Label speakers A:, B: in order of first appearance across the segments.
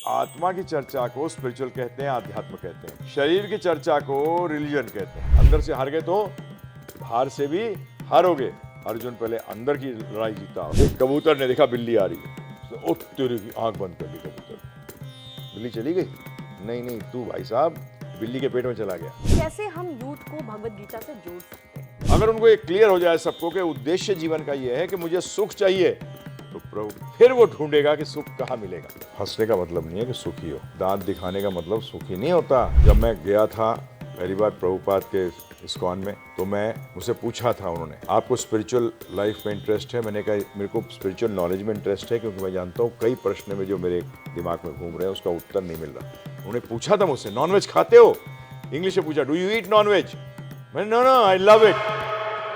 A: आत्मा की चर्चा को स्पिरिचुअल कहते हैं, आध्यात्म कहते हैं। शरीर की चर्चा को रिलीजन कहते हैं। अंदर से हार गए तो बाहर से भी हारोगे। अर्जुन पहले अंदर की लड़ाई जीता। एक कबूतर ने देखा बिल्ली आ रही है, उसने ओ तेरी की आंख बंद कर दी। कबूतर बिल्ली चली गई। नहीं नहीं, तू भाई साहब बिल्ली के पेट में चला गया।
B: कैसे हम यूथ को भगवत गीता से जोड़ सकते हैं?
A: अगर उनको ये क्लियर हो जाए सबको कि उद्देश्य जीवन का ये है कि मुझे सुख चाहिए, तो प्रभु फिर वो ढूंढेगा कि सुख कहाँ मिलेगा। हंसने का मतलब नहीं है कि सुखी हो, दांत दिखाने का मतलब सुखी नहीं होता। जब मैं गया था पहली बार प्रभुपाद के इस्कॉन में, तो मुझसे पूछा था उन्होंने, आपको स्पिरिचुअल लाइफ में इंटरेस्ट है? मैंने कहा मेरे को स्पिरिचुअल नॉलेज में इंटरेस्ट है, क्योंकि मैं जानता हूँ कई प्रश्न में जो मेरे दिमाग में घूम रहे हैं उसका उत्तर नहीं मिल रहा। उन्होंने पूछा था मुझसे, नॉनवेज खाते हो? इंग्लिश में पूछा, डू यू ईट नॉनवेज? मैंने no no I love it.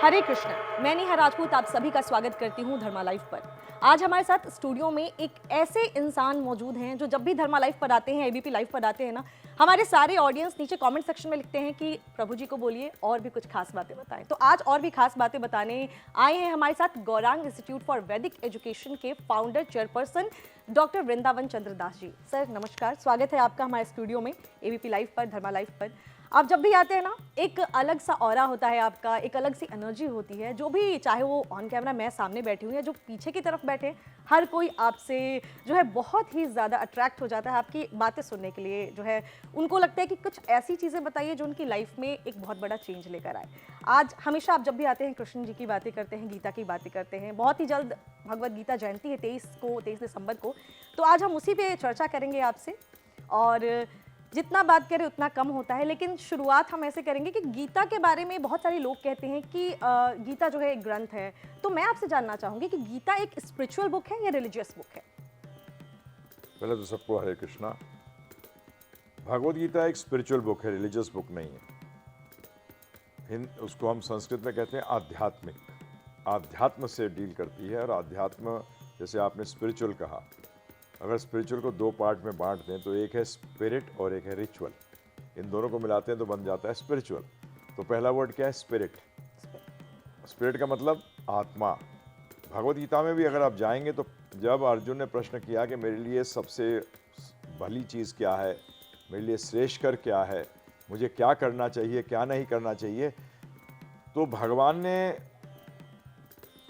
B: Hare Krishna, मैं नेहा राजपूत आप सभी का स्वागत करती हूँ धर्मा लाइफ पर। आज हमारे साथ स्टूडियो में एक ऐसे इंसान मौजूद हैं जो जब भी धर्मा लाइफ पर आते हैं, एबीपी लाइव पर आते हैं ना, हमारे सारे ऑडियंस नीचे कमेंट सेक्शन में लिखते हैं कि प्रभु जी को बोलिए और भी कुछ खास बातें बताएं। तो आज और भी खास बातें बताने आए हैं हमारे साथ गौरांग इंस्टीट्यूट फॉर वैदिक एजुकेशन के फाउंडर चेयरपर्सन डॉक्टर वृंदावन चंद्र दास जी। सर नमस्कार, स्वागत है आपका हमारे स्टूडियो में एबीपी लाइव पर, धर्मा लाइव पर। आप जब भी आते हैं ना, एक अलग सा ऑरा होता है आपका, एक अलग सी एनर्जी होती है। जो भी, चाहे वो ऑन कैमरा मैं सामने बैठी हूँ या जो पीछे की तरफ बैठे, हर कोई आपसे जो है बहुत ही ज़्यादा अट्रैक्ट हो जाता है आपकी बातें सुनने के लिए। जो है उनको लगता है कि कुछ ऐसी चीज़ें बताइए जो उनकी लाइफ में एक बहुत बड़ा चेंज लेकर आए। आज हमेशा आप जब भी आते हैं कृष्ण जी की बातें करते हैं, गीता की बातें करते हैं। बहुत ही जल्द भगवद गीता जयंती है 23 दिसंबर को, तो आज हम उसी पे चर्चा करेंगे आपसे। और जितना बात करें उतना कम होता है, लेकिन शुरुआत हम ऐसे करेंगे कि गीता के बारे में बहुत सारे लोग कहते हैं कि गीता जो है एक ग्रंथ है। तो मैं आपसे जानना चाहूंगी कि गीता एक स्पिरिचुअल बुक है या रिलीजियस बुक है?
A: पहले तो सबको हरे कृष्णा। भगवद गीता एक स्पिरिचुअल बुक है, रिलीजियस बुक नहीं है। उसको हम संस्कृत में कहते हैं आध्यात्मिक। आध्यात्म से डील करती है। और आध्यात्म, जैसे आपने स्पिरिचुअल कहा, अगर स्पिरिचुअल को दो पार्ट में बांट दें तो एक है स्पिरिट और एक है रिचुअल। इन दोनों को मिलाते हैं तो बन जाता है स्पिरिचुअल। तो पहला वर्ड क्या है? स्पिरिट। स्पिरिट का मतलब आत्मा। भगवद गीता में भी अगर आप जाएंगे तो जब अर्जुन ने प्रश्न किया कि मेरे लिए सबसे भली चीज़ क्या है, मेरे लिए श्रेष्ठकर क्या है, मुझे क्या करना चाहिए, क्या नहीं करना चाहिए, तो भगवान ने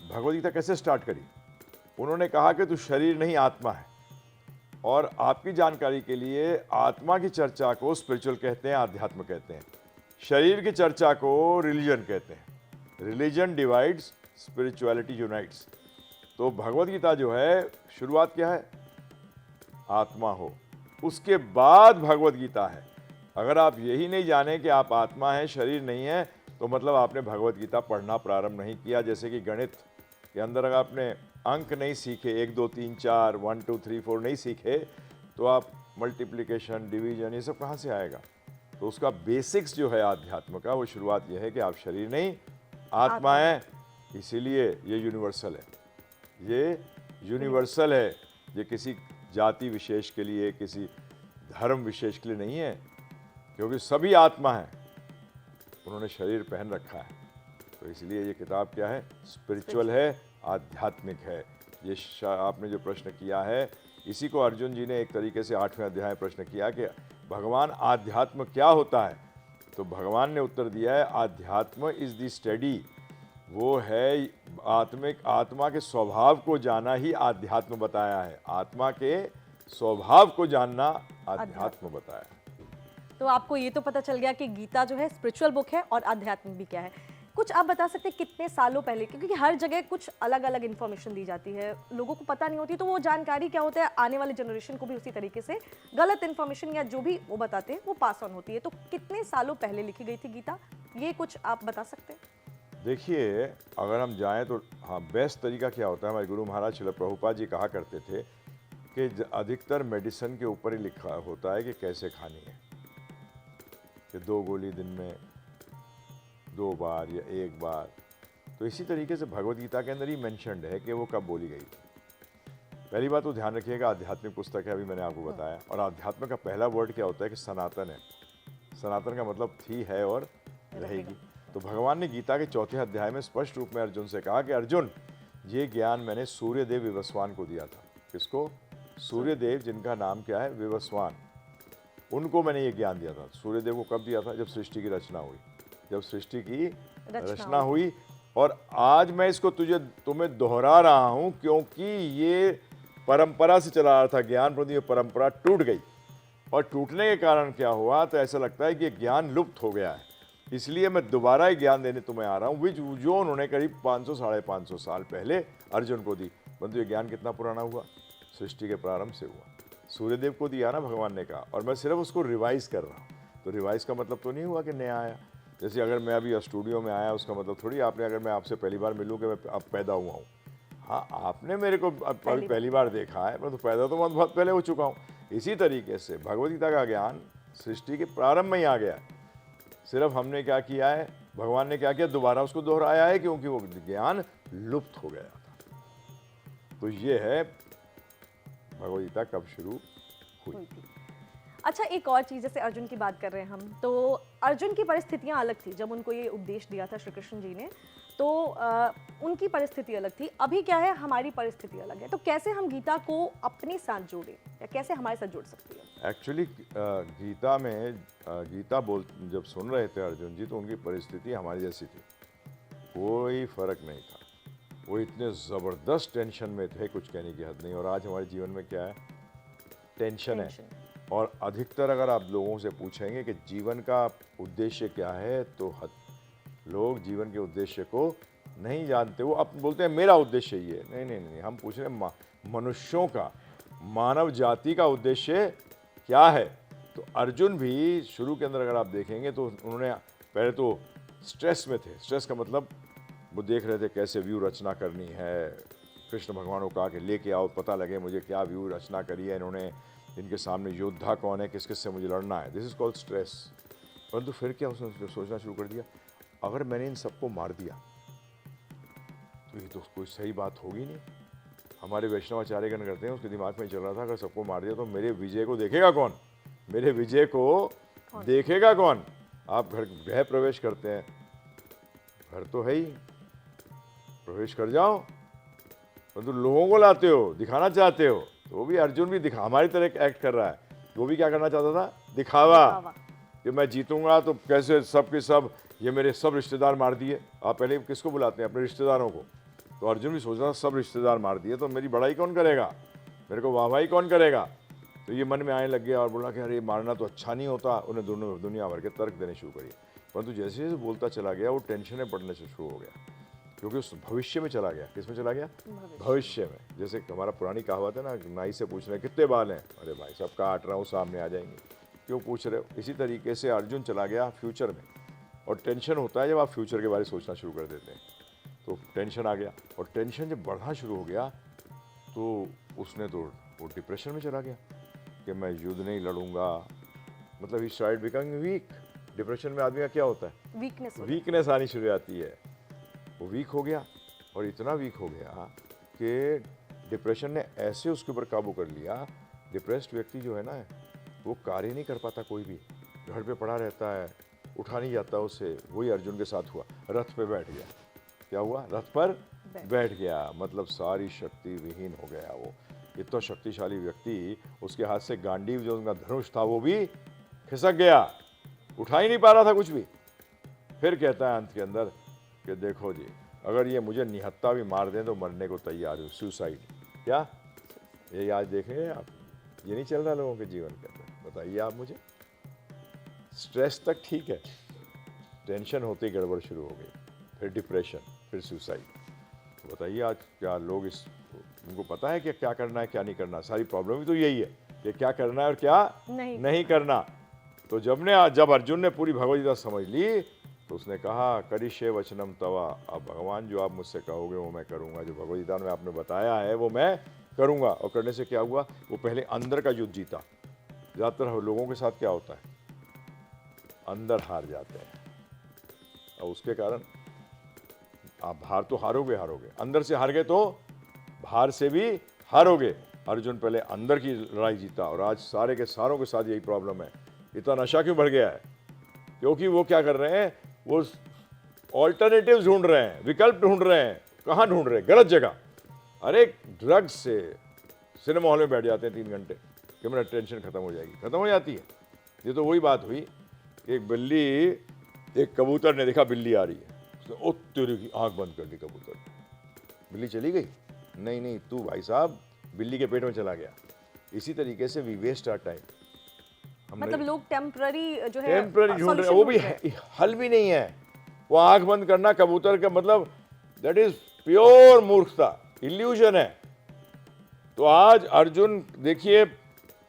A: भगवद गीता कैसे स्टार्ट करी? उन्होंने कहा कि तू शरीर नहीं आत्मा है। और आपकी जानकारी के लिए, आत्मा की चर्चा को स्पिरिचुअल कहते हैं, आध्यात्म कहते हैं। शरीर की चर्चा को रिलीजन कहते हैं। Religion divides, spirituality unites. तो भगवद गीता जो है, शुरुआत क्या है? आत्मा हो, उसके बाद भगवद गीता है। अगर आप यही नहीं जाने कि आप आत्मा हैं, शरीर नहीं है, तो मतलब आपने भगवद गीता पढ़ना प्रारंभ नहीं किया। जैसे कि गणित के अंदर अगर आपने अंक नहीं सीखे, 1 2 3 4 1 2 3 4 नहीं सीखे, तो आप मल्टीप्लिकेशन, डिवीजन, ये सब कहाँ से आएगा? तो उसका बेसिक्स जो है आध्यात्म का, वो शुरुआत यह है कि आप शरीर नहीं आत्मा है। इसीलिए ये यूनिवर्सल है। ये यूनिवर्सल है। ये किसी जाति विशेष के लिए, किसी धर्म विशेष के लिए नहीं है, क्योंकि सभी आत्मा है। उन्होंने शरीर पहन रखा है। तो इसलिए ये किताब क्या है? स्पिरिचुअल है, आध्यात्मिक है। ये आपने जो प्रश्न किया है, इसी को अर्जुन जी ने एक तरीके से 8वें अध्याय में प्रश्न किया कि भगवान आध्यात्म क्या होता है? तो भगवान ने उत्तर दिया है, आध्यात्म इज द स्टडी। वो है आत्मिक, आत्मा के स्वभाव को जाना ही आध्यात्म बताया है। आत्मा के स्वभाव को जानना आध्यात्म बताया है।
B: तो आपको ये तो पता चल गया कि गीता जो है स्पिरिचुअल बुक है और आध्यात्मिक भी क्या है। कुछ आप बता सकते हैं कितने सालों पहले, क्योंकि हर जगह कुछ अलग अलग इन्फॉर्मेशन दी जाती है, लोगों को पता नहीं होती, तो वो जानकारी क्या होता है, आने वाले जनरेशन को भी उसी तरीके से गलत इन्फॉर्मेशन या जो भी वो बताते हैं वो पास ऑन होती है। तो कितने सालों पहले लिखी गई थी गीता, ये कुछ आप बता सकते हैं?
A: देखिए, अगर हम जाएं तो हाँ, बेस्ट तरीका क्या होता है, हमारे गुरु महाराज श्रील प्रभुपाद जी कहा करते थे कि अधिकतर मेडिसिन के ऊपर ही लिखा होता है कि कैसे खानी है, कि 2 गोली दिन में 2 बार या 1 बार। तो इसी तरीके से भगवद गीता के अंदर ही मेंशन्ड है कि वो कब बोली गई थी। पहली बात तो ध्यान रखिएगा, आध्यात्मिक पुस्तक है, अभी मैंने आपको बताया। और आध्यात्म का पहला वर्ड क्या होता है कि सनातन है। सनातन का मतलब थी, है और रहेगी। तो भगवान ने गीता के 4थे अध्याय में स्पष्ट रूप में अर्जुन से कहा कि अर्जुन, ये ज्ञान मैंने सूर्यदेव विवस्वान को दिया था। किसको? सूर्यदेव, जिनका नाम क्या है, विवस्वान, उनको मैंने ये ज्ञान दिया था। सूर्यदेव को कब दिया था? जब सृष्टि की रचना हुई, जब सृष्टि की रचना हुई। और आज मैं इसको तुम्हें दोहरा रहा हूं क्योंकि ये परंपरा से चला रहा था ज्ञान, परंतु ये परंपरा टूट गई। और टूटने के कारण क्या हुआ, तो ऐसा लगता है कि ये ज्ञान लुप्त हो गया है। इसलिए मैं दोबारा ये ज्ञान देने तुम्हें आ रहा हूँ, जो उन्होंने करीब 500 साढ़े 500 साल पहले अर्जुन को दी। परंतु ये ज्ञान कितना पुराना हुआ? सृष्टि के प्रारंभ से हुआ। सूर्यदेव को दिया ना भगवान ने कहा, और मैं सिर्फ उसको रिवाइज कर रहा हूँ। तो रिवाइज का मतलब तो नहीं हुआ कि नया आया। जैसे अगर मैं अभी स्टूडियो में आया, उसका मतलब थोड़ी आपने, अगर मैं आपसे पहली बार मिलूँ कि मैं अब पैदा हुआ हूँ। हाँ, आपने मेरे को अभी पहली बार देखा है, परंतु पैदा तो मैं बहुत पहले हो चुका हूँ। इसी तरीके से भगवद गीता का ज्ञान सृष्टि के प्रारंभ में ही आ गया। सिर्फ हमने क्या किया है, भगवान ने क्या किया, दोबारा उसको दोहराया है, क्योंकि वो ज्ञान लुप्त हो गया था। तो ये है भगवद गीता कब शुरू हुई।
B: अच्छा, एक और चीज़, जैसे अर्जुन की बात कर रहे हैं हम, तो अर्जुन की परिस्थितियां अलग थी जब उनको ये उपदेश दिया था श्री कृष्ण जी ने, तो उनकी परिस्थिति अलग थी। अभी क्या है, हमारी परिस्थिति अलग है। तो कैसे हम गीता को अपने साथ जोड़ें, या कैसे हमारे साथ जोड़ सकती है?
A: एक्चुअली गीता में जब सुन रहे थे अर्जुन जी, तो उनकी परिस्थिति हमारी जैसी थी, कोई फर्क नहीं था। वो इतने ज़बरदस्त टेंशन में थे, कुछ कहने की हद नहीं। और आज हमारे जीवन में क्या है, टेंशन है। और अधिकतर अगर आप लोगों से पूछेंगे कि जीवन का उद्देश्य क्या है, तो लोग जीवन के उद्देश्य को नहीं जानते। वो अब बोलते हैं मेरा उद्देश्य ये है। नहीं नहीं नहीं, हम पूछ रहे हैं मनुष्यों का, मानव जाति का उद्देश्य क्या है। तो अर्जुन भी शुरू के अंदर अगर आप देखेंगे तो उन्होंने पहले तो स्ट्रेस में थे। स्ट्रेस का मतलब वो देख रहे थे कैसे व्यू रचना करनी है। कृष्ण भगवान को कहा कि लेके आओ, पता लगे मुझे क्या व्यू रचना करी है इन्होंने, इनके सामने योद्धा कौन है, किस किस से मुझे लड़ना है। This is called stress. परंतु फिर क्या उसने सोचना शुरू कर दिया, अगर मैंने इन सबको मार दिया तो ये तो कोई सही बात होगी नहीं। हमारे वैष्णवाचार्यगण करते हैं, उसके दिमाग में चल रहा था अगर सबको मार दिया तो मेरे विजय को देखेगा कौन, मेरे विजय को देखेगा कौन। आप गृह प्रवेश करते हैं, घर तो है ही, प्रवेश कर जाओ, परंतु लोगों को लाते हो, दिखाना चाहते हो। तो वो भी अर्जुन भी हमारी तरह एक्ट कर रहा है। वो भी क्या करना चाहता था, दिखावा, कि मैं जीतूंगा तो कैसे सब के सब, ये मेरे सब रिश्तेदार मार दिए। आप पहले किसको बुलाते हैं, अपने रिश्तेदारों को। तो अर्जुन भी सोच रहा था सब रिश्तेदार मार दिए तो मेरी बड़ाई कौन करेगा, मेरे को वाहवाही कौन करेगा। तो ये मन में आने लग गया और बोला कि अरे मारना तो अच्छा नहीं होता। उन्हें दोनों दुनिया भर के तर्क देने शुरू करिए। परंतु जैसे जैसे बोलता चला गया वो टेंशनें पड़ने से शुरू हो गया, क्योंकि उस भविष्य में चला गया। किस में चला गया, भविष्य में। जैसे हमारा पुरानी कहावत है ना, नाई से पूछ रहे हैं कितने बाल हैं, अरे भाई सब काट रहा हूँ, सामने आ जाएंगे, क्यों पूछ रहे हो। इसी तरीके से अर्जुन चला गया फ्यूचर में। और टेंशन होता है जब आप फ्यूचर के बारे में सोचना शुरू कर देते हैं, तो टेंशन आ गया। और टेंशन जब बढ़ना शुरू हो गया तो उसने तो वो डिप्रेशन में चला गया कि मैं युद्ध नहीं लड़ूंगा। मतलब he started becoming week. Depression में आदमी का क्या होता है, वीकनेस आनी शुरू आती है। वो वीक हो गया, और इतना वीक हो गया कि डिप्रेशन ने ऐसे उसके ऊपर काबू कर लिया। डिप्रेस्ड व्यक्ति जो है ना, वो कार्य नहीं कर पाता, कोई भी घर पे पड़ा रहता है, उठा नहीं जाता उसे। वही अर्जुन के साथ हुआ, रथ पे बैठ गया। क्या हुआ, रथ पर बैठ गया, मतलब सारी शक्ति विहीन हो गया। वो इतना शक्तिशाली व्यक्ति, उसके हाथ से गांडीव जो उनका धनुष था वो भी खिसक गया, उठा ही नहीं पा रहा था कुछ भी। फिर कहता है अंत के अंदर कि देखो जी, अगर ये मुझे निहत्था भी मार दें तो मरने को तैयार हूँ, सुसाइड। क्या ये आज देखेंगे आप, ये नहीं चल रहा लोगों के जीवन के अंदर। बताइए आप मुझे, स्ट्रेस तक ठीक है, टेंशन होते ही गड़बड़ शुरू हो गई, फिर डिप्रेशन, फिर सुसाइड। तो बताइए आज क्या लोग उनको पता है कि क्या करना है क्या नहीं करना। सारी प्रॉब्लम ही तो यही है कि क्या करना है और क्या नहीं करना। तो जब अर्जुन ने पूरी भगवद गीता समझ ली तो उसने कहा करिष्ये वचनम तवा, अब भगवान जो आप मुझसे कहोगे वो मैं करूँगा, जो भगवद गीता में आपने बताया है वो मैं करूँगा। और करने से क्या हुआ, वो पहले अंदर का युद्ध जीता। ज़्यादातर लोगों के साथ क्या होता है, अंदर हार जाते हैं, और उसके कारण आप बाहर तो हारोगे, अंदर से हार गए तो बाहर से भी हारोगे। अर्जुन पहले अंदर की लड़ाई जीता, और आज सारे के सारों के साथ यही प्रॉब्लम है। इतना नशा क्यों बढ़ गया है, क्योंकि वो क्या कर रहे हैं, वो ऑल्टरनेटिव ढूंढ रहे हैं, विकल्प ढूंढ रहे हैं। कहाँ ढूंढ रहे हैं, गलत जगह। अरे ड्रग्स से, सिनेमा हॉल में बैठ जाते हैं 3 घंटे कि मेरा टेंशन खत्म हो जाएगी, खत्म हो जाती है। ये तो वही बात हुई कि एक कबूतर ने देखा बिल्ली आ रही है, उसने ओ तेरे की आंख बंद कर दी कबूतर ने। बिल्ली चली गई? नहीं नहीं, तू भाई साहब बिल्ली के पेट में चला गया। इसी तरीके से वी वेस्ट आवर टाइम।
B: मतलब लोग टेम्पररी जो है
A: टेम्पररी ढूंढ रहे हैं,
B: solution
A: वो भी
B: ढूंढ रहे हैं।
A: हल भी नहीं है। वो आंख बंद करना कबूतर का मतलब दैट इज प्योर मूर्खता, इल्यूजन है। तो आज अर्जुन देखिए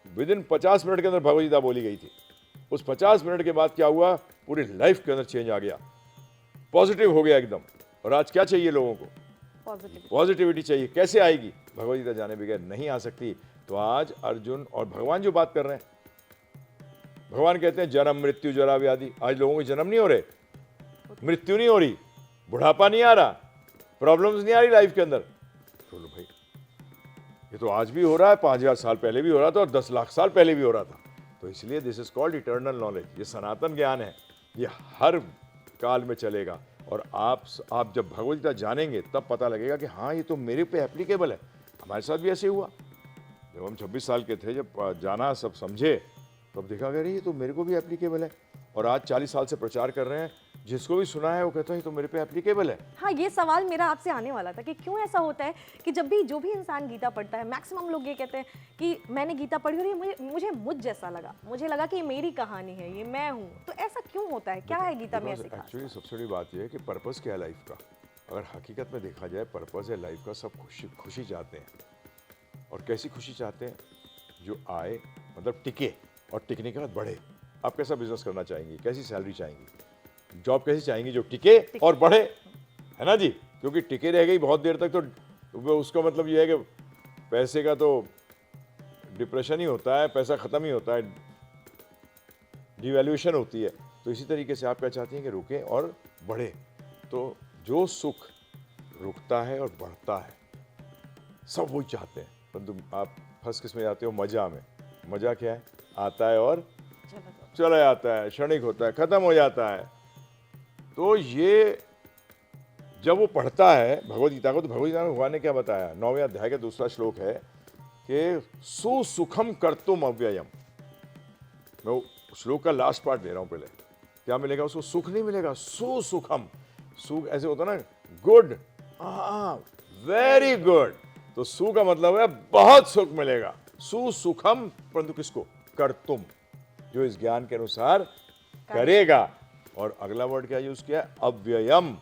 A: विद इन 50 मिनट के अंदर भगवद गीता बोली गई थी। उस 50 मिनट के बाद क्या हुआ, पूरी लाइफ के अंदर चेंज आ गया, पॉजिटिव हो गया एकदम। और आज क्या चाहिए लोगों को?
B: पॉजिटिव।
A: पॉजिटिविटी चाहिए। कैसे आएगी? भगवद गीता जाने बगैर नहीं आ सकती। तो आज अर्जुन और भगवान जो बात कर रहे हैं, भगवान कहते हैं जन्म मृत्यु जरा व्याधि। आज लोगों के जन्म नहीं हो रहे, मृत्यु नहीं हो रही, बुढ़ापा नहीं आ रहा, प्रॉब्लम्स नहीं आ रही लाइफ के अंदर। बोलो भाई, ये तो आज भी हो रहा है, 5000 साल पहले भी हो रहा था और 10 लाख साल पहले भी हो रहा था। तो इसलिए this is called eternal knowledge. ये सनातन ज्ञान है, ये हर काल में चलेगा। और आप जब भगवद गीता जानेंगे तब पता लगेगा कि हाँ, ये तो मेरे पे एप्लीकेबल है। हमारे साथ भी ऐसे हुआ। जब हम 26 साल के थे, जब जाना सब समझे, तब देखा गया ये तो मेरे को भी एप्लीकेबल है। और आज 40 साल से प्रचार कर रहे हैं, जिसको भी सुना है वो कहता है ये तो मेरे पे एप्लीकेबल है।
B: हाँ, ये सवाल मेरा आपसे आने वाला था कि क्यों ऐसा होता है कि जब भी जो भी इंसान गीता पढ़ता है, मैक्सिमम लोग ये कहते हैं कि मैंने गीता पढ़ी और ये मुझे जैसा लगा, मुझे लगा कि ये मेरी कहानी है, ये मैं हूँ। तो ऐसा क्यों होता है? क्या है गीता में ऐसी खास?
A: एक्चुअली सबसे बड़ी बात यह है कि पर्पस क्या है लाइफ का। अगर हकीकत में देखा जाए, पर्पस है लाइफ का। सब खुशी चाहते हैं। और कैसी खुशी चाहते हैं? जो आए, मतलब टिके, और टिकने के बाद बढ़े। आप कैसा बिजनेस करना चाहेंगे? कैसी सैलरी चाहेंगी? जॉब कैसी चाहेंगी? जो टिके और बढ़े, है ना जी? क्योंकि टिके रह गई बहुत देर तक तो उसका मतलब ये है कि पैसे का तो डिप्रेशन ही होता है, पैसा खत्म ही होता है, डिवैल्यूएशन होती है। तो इसी तरीके से आप क्या चाहती हैं कि रुके और बढ़े। तो जो सुख रुकता है और बढ़ता है, सब वही चाहते हैं। परंतु आप फंस किस में जाते हो? मजा में। मजा क्या है? आता है और चला जाता है, क्षणिक होता है, खत्म हो जाता है। तो ये जब वो पढ़ता है भगवद गीता को, तो भगवद गीता में भगवान ने क्या बताया? 9वें अध्याय का दूसरा श्लोक है कि सुसुखम कर्तुम अव्ययम। मैं वो श्लोक का लास्ट पार्ट दे रहा हूं पहले। क्या मिलेगा उसको? सुख नहीं मिलेगा, सुसुखम। सुख ऐसे होता ना, गुड, वेरी गुड। तो सु का मतलब है बहुत सुख मिलेगा, सुसुखम। परंतु किसको? कर्तुम, जो इस ज्ञान के अनुसार करेगा। और अगला वर्ड क्या यूज किया? अव्ययम।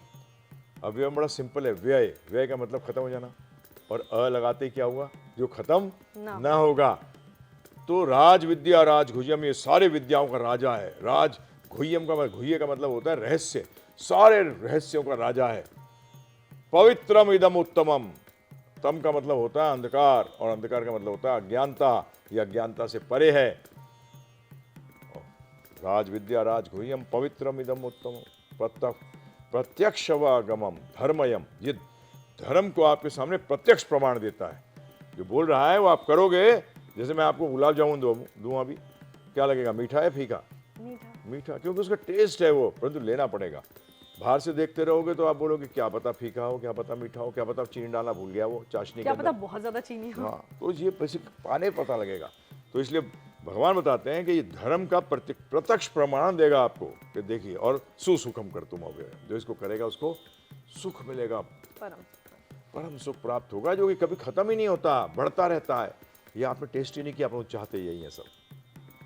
A: अव्ययम बड़ा सिंपल है, व्यय। व्यय का मतलब खत्म हो जाना। और अ लगाते ही क्या हुआ? जो खत्म ना होगा। तो राज विद्या राज गुह्यम, ये सारे विद्याओं का राजा है। राज गुह्यम का गुह्य का मतलब होता है रहस्य, सारे रहस्यों का राजा है। पवित्रम इदम उत्तमम। तम का मतलब होता है अंधकार, और अंधकार का मतलब होता है अज्ञानता। यह अज्ञानता से परे है। राज विद्या राज गुह्यम पवित्रम इदम उत्तमम प्रत्यक्षवागमम धर्मयम। ये धर्म को आपके सामने प्रत्यक्ष प्रमाण देता है। जो बोल रहा है वो आप करोगे। जैसे मैं आपको गुलाब जामुन दूं अभी, क्या लगेगा? मीठा है फीका? मीठा, क्योंकि उसका टेस्ट है वो, परंतु लेना पड़ेगा। बाहर से देखते रहोगे तो आप बोलोगे क्या पता फीका हो, क्या पता मीठा हो, क्या पता चीनी डालना भूल गया वो चाशनी के अंदर,
B: क्या पता बहुत ज्यादा चीनी हो।
A: हाँ, तो ये पाने पता लगेगा। तो इसलिए भगवान बताते हैं कि ये धर्म का प्रत्यक्ष प्रमाण देगा आपको कि देखिए। और सुसुखम कर तुम अव्यय, जो इसको करेगा उसको सुख मिलेगा, परम सुख प्राप्त होगा, जो कि कभी खत्म ही नहीं होता, बढ़ता रहता है। ये आपने टेस्ट ही नहीं किया, आप लोग चाहते यही है सब।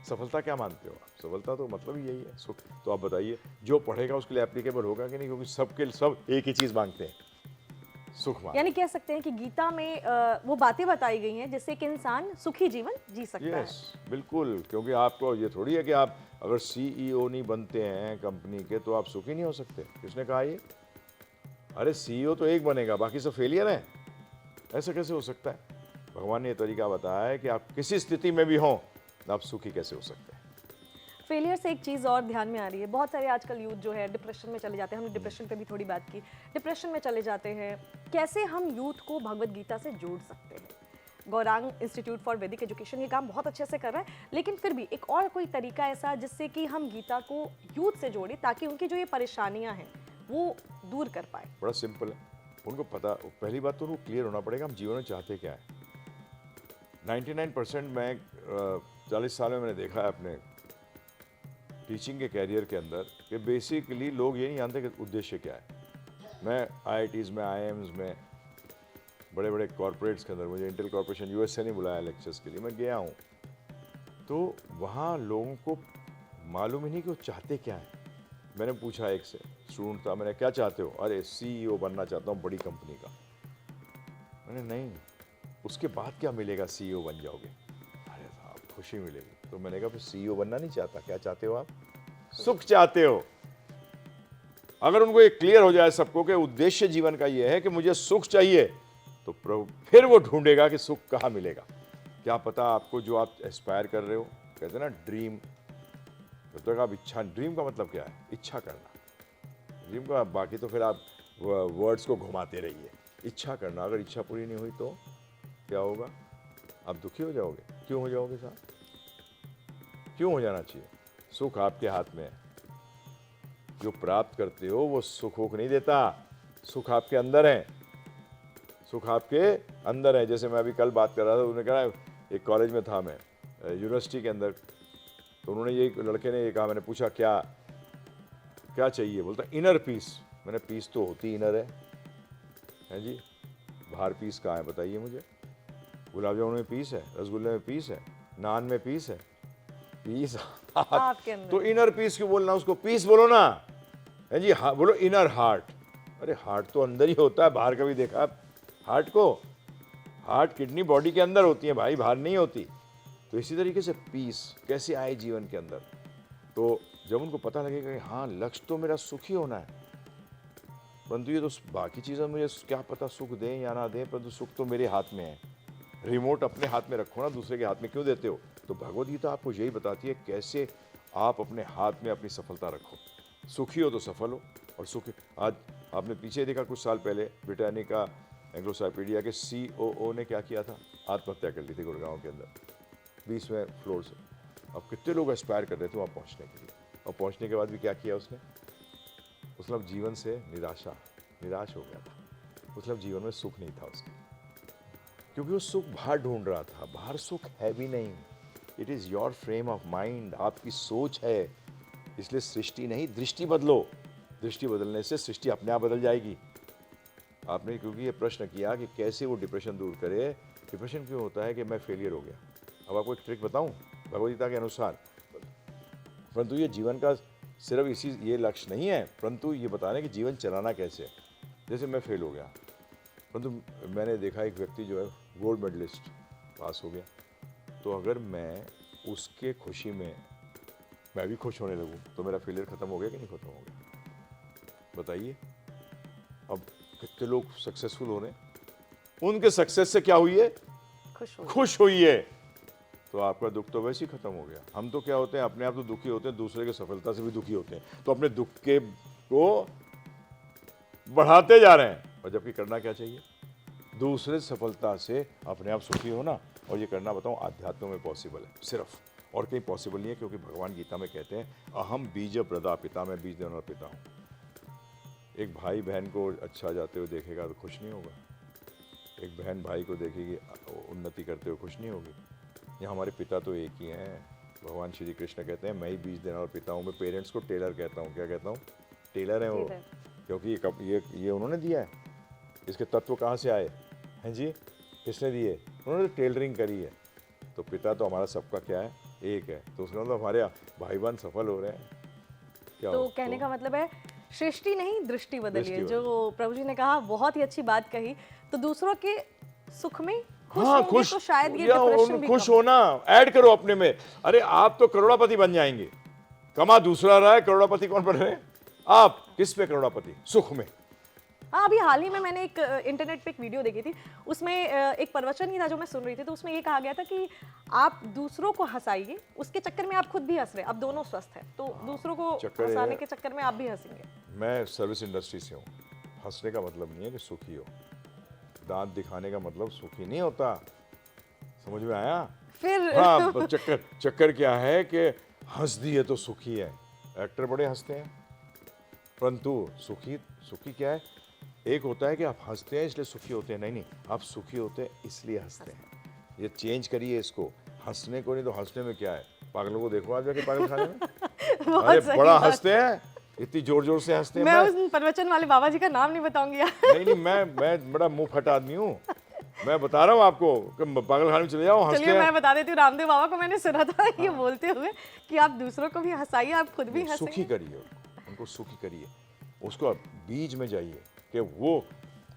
A: सफलता क्या मानते हो आप? सफलता तो मतलब ही यही है, सुख। तो आप बताइए, जो पढ़ेगा उसके लिए एप्लीकेबल होगा कि नहीं? क्योंकि सब एक ही चीज मांगते हैं, सुख मांगते हैं।
B: यानी कह सकते हैं कि गीता में वो बातें बताई गई हैं जिससे कि इंसान सुखी जीवन जी सकता है।
A: बिल्कुल। क्योंकि आपको ये थोड़ी है कि आप अगर सीईओ नहीं बनते हैं कंपनी के तो आप सुखी नहीं हो सकते। किसने कहा ये? अरे सीईओ तो एक बनेगा, बाकी सब फेलियर है। ऐसा कैसे हो सकता है? भगवान ने ये तरीका बताया है कि आप किसी स्थिति में भी हों, आप सुखी कैसे हो सकते हैं।
B: फेलियर से एक चीज़ और ध्यान में आ रही है, बहुत सारे आजकल यूथ जो है डिप्रेशन में चले जाते हैं। हमने डिप्रेशन पे भी थोड़ी बात की, डिप्रेशन में चले जाते हैं। कैसे हम यूथ को भगवद गीता से जोड़ सकते हैं? गौरांग इंस्टीट्यूट फॉर वैदिक एजुकेशन ये काम बहुत अच्छे से कर रहा है, लेकिन फिर भी एक और कोई तरीका ऐसा जिससे कि हम गीता को यूथ से जोड़ें ताकि उनकी जो ये परेशानियां हैं वो दूर कर पाए।
A: बड़ा सिंपल है, उनको पता, पहली बात तो उनको क्लियर होना पड़ेगा हम जीवन में चाहते क्या है। 99% मैं 40 साल में मैंने देखा है अपने टीचिंग के कैरियर के अंदर कि बेसिकली लोग ये नहीं जानते कि उद्देश्य क्या है। मैं IITs में, IIMs में, बड़े बड़े कॉरपोरेट्स के अंदर, मुझे इंटेल कॉर्पोरेशन US से नहीं बुलाया लेक्चर्स के लिए, मैं गया हूँ, तो वहाँ लोगों को मालूम ही नहीं कि वो चाहते क्या है। मैंने पूछा, एक से स्टूडेंट था, मैंने क्या चाहते हो? अरे CEO बनना चाहता हूँ बड़ी कंपनी का। मैंने नहीं, उसके बाद क्या मिलेगा CEO बन जाओगे? अरे साहब खुशी मिलेगी। तो मैंने कहा फिर CEO बनना नहीं चाहता, क्या चाहते हो आप? सुख चाहते हो। अगर उनको ये क्लियर हो जाए सबको कि उद्देश्य जीवन का ये है कि मुझे सुख चाहिए, तो प्रभु फिर वो ढूंढेगा कि सुख कहाँ मिलेगा। क्या पता आपको जो आप एस्पायर कर रहे हो, कहते हैं ना ड्रीम, जब तक आप इच्छा, ड्रीम का मतलब क्या है? इच्छा करना। ड्रीम का बाकी तो फिर आप वर्ड्स को घुमाते रहिए। इच्छा करना, अगर इच्छा पूरी नहीं हुई तो क्या होगा? आप दुखी हो जाओगे। क्यों हो जाओगे साहब? क्यों हो जाना चाहिए? सुख आपके हाथ में है। जो प्राप्त करते हो वो सुख को नहीं देता, सुख आपके अंदर है। सुख आपके अंदर है। जैसे मैं अभी कल बात कर रहा था, उन्होंने कहा, एक कॉलेज में था मैं, यूनिवर्सिटी के अंदर, तो उन्होंने ये, लड़के ने ये कहा, मैंने पूछा क्या क्या चाहिए? बोलता इनर पीस। मैंने पीस तो होती इनर है जी, बाहर पीस कहाँ है बताइए मुझे? गुलाब जामुन में पीस है, रसगुल्ले में पीस है, नान में पीस है, पीस
B: आपके अंदर।
A: तो इनर पीस क्यों बोलना? उसको पीस बोलो ना, है जी। हाँ बोलो इनर हार्ट। अरे हार्ट तो अंदर ही होता है, बाहर कभी देखा आप हार्ट को? हार्ट किडनी बॉडी के अंदर होती है भाई, बाहर नहीं होती। तो इसी तरीके से पीस कैसे आए जीवन के अंदर? तो जब उनको पता लगेगा कि हाँ लक्ष्य तो मेरा सुखी होना है, परंतु ये तो बाकी चीज़ें मुझे क्या पता सुख दें या ना दें, परंतु सुख तो मेरे हाथ में है। रिमोट अपने हाथ में रखो ना, दूसरे के हाथ में क्यों देते हो? तो भगवद गीता आपको यही बताती है कैसे आप अपने हाथ में अपनी सफलता रखो। सुखी हो तो सफल हो। और सुखी, आज आपने पीछे देखा कुछ साल पहले ब्रिटानिका एंग्लोसाइक्लोपीडिया के COO ने क्या किया था? आत्महत्या कर ली थी गुड़गांव के अंदर 20वें फ्लोर से। अब कितने लोग एस्पायर कर रहे थे वहाँ पहुँचने के लिए, और पहुँचने के बाद भी क्या किया उसने? मतलब जीवन से निराश हो गया था। मतलब जीवन में सुख नहीं था उसके, क्योंकि वो सुख बाहर ढूंढ रहा था। बाहर सुख है भी नहीं। It is your frame of mind, आपकी सोच है। इसलिए सृष्टि नहीं, दृष्टि बदलो। दृष्टि बदलने से सृष्टि अपने आप बदल जाएगी। आपने क्योंकि ये प्रश्न किया कि कैसे वो डिप्रेशन दूर करे। डिप्रेशन क्यों होता है कि मैं फेलियर हो गया। अब आपको एक ट्रिक बताऊं भगवद गीता के अनुसार, परंतु ये जीवन का सिर्फ इसी ये लक्ष्य नहीं है, परंतु ये बताने कि जीवन चलाना कैसे है। जैसे मैं फेल हो गया, परंतु मैंने देखा एक व्यक्ति जो है गोल्ड मेडलिस्ट पास हो गया, तो अगर मैं उसके खुशी में मैं भी खुश होने लगूं तो मेरा फेलियर खत्म हो गया कि नहीं खत्म हो गया? बताइए। अब कितने लोग सक्सेसफुल हो रहे हैं, उनके सक्सेस से क्या हुई है? खुश हुई है। तो आपका दुख तो वैसे ही खत्म हो गया। हम तो क्या होते हैं, अपने आप तो दुखी होते हैं, दूसरे की सफलता से भी दुखी होते हैं, तो अपने दुख के को बढ़ाते जा रहे हैं। और जबकि करना क्या चाहिए? दूसरे सफलता से अपने आप सुखी होना। और ये करना बताऊं आध्यात्म में पॉसिबल है सिर्फ, और कहीं पॉसिबल नहीं है, क्योंकि भगवान गीता में कहते हैं अहम बीज प्रदा पिता, मैं बीज देने वाला पिता हूँ। एक भाई बहन को अच्छा जाते हुए देखेगा तो खुश नहीं होगा। एक बहन भाई को देखेगी उन्नति करते हुए खुश नहीं होगी। ये हमारे पिता तो एक ही हैं। भगवान श्री कृष्ण कहते हैं मैं ही बीज देने वाला पिता हूँ। मैं पेरेंट्स को टेलर कहता हूँ। क्या कहता हूँ? टेलर है वो, क्योंकि ये उन्होंने दिया है। इसके तत्व कहाँ से आए हैं जी? किसने दिए? उन्होंने टेलरिंग करी है। तो पिता तो हमारा सबका क्या है? एक है। तो उसका मतलब हमारे भाई बहन सफल हो रहे हैं। क्या
B: तो कहने का मतलब है सृष्टि नहीं दृष्टि बदलिए। जो प्रभु जी ने कहा बहुत ही अच्छी बात कही। तो दूसरों के सुख में खुश होंगे तो शायद ये डिप्रेशन भी
A: खुश होना ऐड करो अपने में। अरे आप तो करोड़पति बन जाएंगे। कमा दूसरा रहा है, करोड़पति कौन बन रहे हैं? आप। किस पे करोड़पति? सुख में।
B: हाँ, अभी हाल ही में मैंने एक इंटरनेट पे एक वीडियो देखी थी। उसमें एक प्रवचन ही था जो मैं सुन रही थी। तो उसमें ये कहा गया था कि आप दूसरों को हंसाइए, उसके चक्कर में आप खुद भी हंस रहे हैं, आप दोनों स्वस्थ हैं। तो दूसरों को हंसाने के चक्कर में आप भी हंसेंगे।
A: मैं सर्विस इंडस्ट्री से हूँ। हंसने का मतलब नहीं है कि सुखी हो। दांत दिखाने का मतलब सुखी नहीं होता। समझ में आया? फिर हाँ, चक्कर क्या है कि हंस दिए तो सुखी है। एक्टर बड़े हंसते हैं, परंतु सुखी क्या है? एक होता है कि आप हंसते हैं इसलिए सुखी होते हैं। नहीं, आप सुखी होते हैं इसलिए हंसते हैं। ये चेंज करिए इसको, हंसने को नहीं तो हंसने में क्या है, पागलों को देखो आप जाके पागल खाने में। अरे
B: सही
A: बड़ा
B: बात।
A: हंसते हैं, इतनी जोर जोर से हंसते हैं।
B: मैं उस प्रवचन वाले बाबा जी का नाम नहीं बताऊंगी यार।
A: नहीं नहीं, मैं बड़ा मुंह फट आदमी हूँ, मैं बता रहा हूँ आपको कि पागल खाने में चले जाओ, हंसते
B: चलिए
A: हैं।
B: मैं बता देती हूँ, रामदेव बाबा को मैंने सुना था ये बोलते हुए कि आप दूसरों को भी हंसाइए, आप खुद भी
A: सुखी
B: हंसेंगे।
A: करिए उनको सुखी करिए, उसको बीज में जाइए कि वो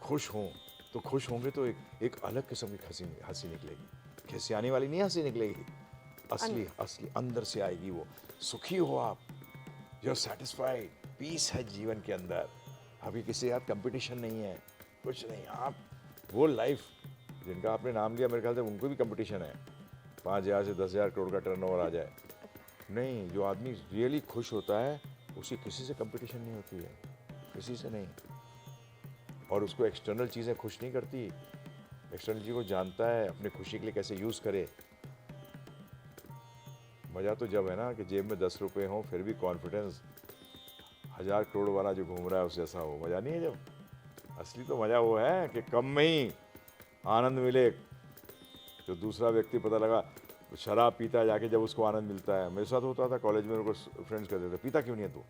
A: खुश हों, तो खुश होंगे तो एक अलग किस्म की हंसी हंसी निकलेगी, खिसियाने वाली नहीं हंसी निकलेगी, असली असली अंदर से आएगी वो। सुखी हो आप, यू आर सेटिस्फाइड, पीस है जीवन के अंदर, अभी किसी के साथ कंपटीशन नहीं है, कुछ नहीं। आप वो लाइफ जिनका आपने नाम लिया, मेरे ख्याल से उनको भी कंपटीशन है, 5,000 से 10,000 करोड़ का टर्नओवर आ जाए। नहीं, जो आदमी रियली खुश होता है उसे किसी से कंपटीशन नहीं होती है, किसी से नहीं, और उसको एक्सटर्नल चीज़ें खुश नहीं करती, एक्सटर्नल चीज़ को जानता है अपनी खुशी के लिए कैसे यूज़ करे। मज़ा तो जब है ना कि जेब में 10 रुपये हों फिर भी कॉन्फिडेंस 1,000 करोड़ वाला जो घूम रहा है उस जैसा हो, मज़ा नहीं है जब। असली तो मज़ा वो है कि कम में ही आनंद मिले। जो दूसरा व्यक्ति पता लगा शराब पीता है, जाके जब उसको आनंद मिलता है, मेरे साथ होता था कॉलेज में, मेरे को फ्रेंड्स कहते थे पीता क्यों नहीं है तू,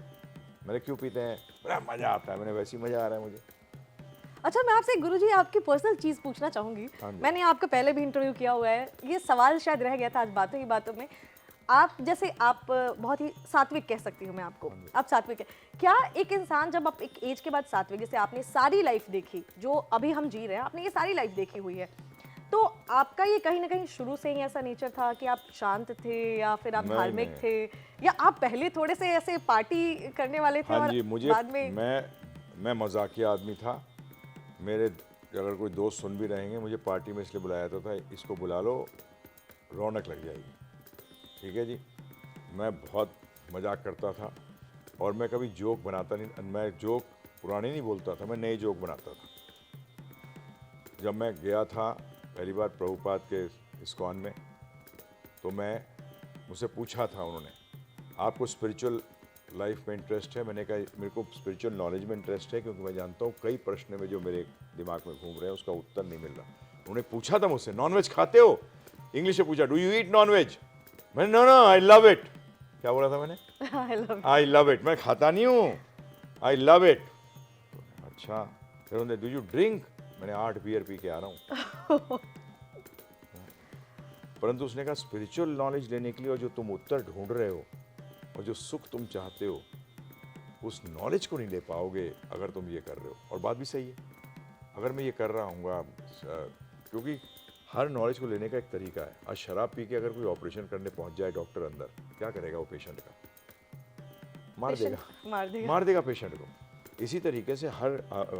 A: मैंने क्यों पीते हैं, बड़ा मज़ा आता है, मैंने वैसे ही मज़ा आ रहा है मुझे।
B: अच्छा, मैं आपसे गुरुजी आपकी पर्सनल चीज़ पूछना चाहूँगी।
A: हाँ जी।
B: मैंने आपका पहले भी इंटरव्यू किया हुआ है, ये सवाल शायद रह गया था आज बातों ही बातों में। आप जैसे आप बहुत ही सात्विक कह सकती हूँ मैं आपको, आप सात्विक है। क्या एक इंसान जब आप एक एज के बाद सात्विक, जैसे आपने सारी लाइफ देखी जो अभी हम जी रहे हैं, आपने ये सारी लाइफ देखी हुई है, तो आपका ये कहीं ना कहीं शुरू से ही ऐसा नेचर था कि आप शांत थे या फिर आप
A: नहीं,
B: धार्मिक
A: नहीं।
B: थे, या आप पहले थोड़े से ऐसे पार्टी करने वाले थे
A: हाँ
B: और
A: जी, मुझे
B: बाद में?
A: मैं मजाकिया आदमी था। मेरे अगर कोई दोस्त सुन भी रहेंगे, मुझे पार्टी में इसलिए बुलाया जाता था, इसको बुला लो रौनक लग जाएगी, ठीक है जी। मैं बहुत मजाक करता था और मैं कभी जोक बनाता नहीं, मैं जोक पुराने नहीं बोलता था, मैं नए जोक बनाता था। जब मैं गया था पहली बार प्रभुपाद के इस्कॉन में, तो मुझसे पूछा था उन्होंने, आपको स्पिरिचुअल लाइफ में इंटरेस्ट है? मैंने कहा मेरे को स्पिरिचुअल नॉलेज में इंटरेस्ट है, क्योंकि मैं जानता हूँ कई प्रश्न में जो मेरे दिमाग में घूम रहे हैं उसका उत्तर नहीं मिल रहा। उन्होंने पूछा था मुझसे, नॉनवेज खाते हो? इंग्लिश में पूछा, डू यू ईट नॉनवेज? मैंने no no I love it. क्या बोला था मैंने? I love it. मैं खाता नहीं हूँ, आई लव इट। अच्छा, फिर उन्होंने डू यू ड्रिंक? मैंने 8 बियर पी के आ रहा हूँ। परंतु उसने कहा स्पिरिचुअल नॉलेज लेने के लिए और जो तुम उत्तर ढूंढ रहे हो और जो सुख तुम चाहते हो, उस नॉलेज को नहीं ले पाओगे अगर तुम ये कर रहे हो। और बात भी सही है, अगर मैं ये कर रहा हूँ, क्योंकि हर नॉलेज को लेने का एक तरीका है। आज शराब पी के अगर कोई ऑपरेशन करने पहुंच जाए डॉक्टर अंदर, क्या करेगा वो पेशेंट का? मार देगा पेशेंट को। इसी तरीके से हर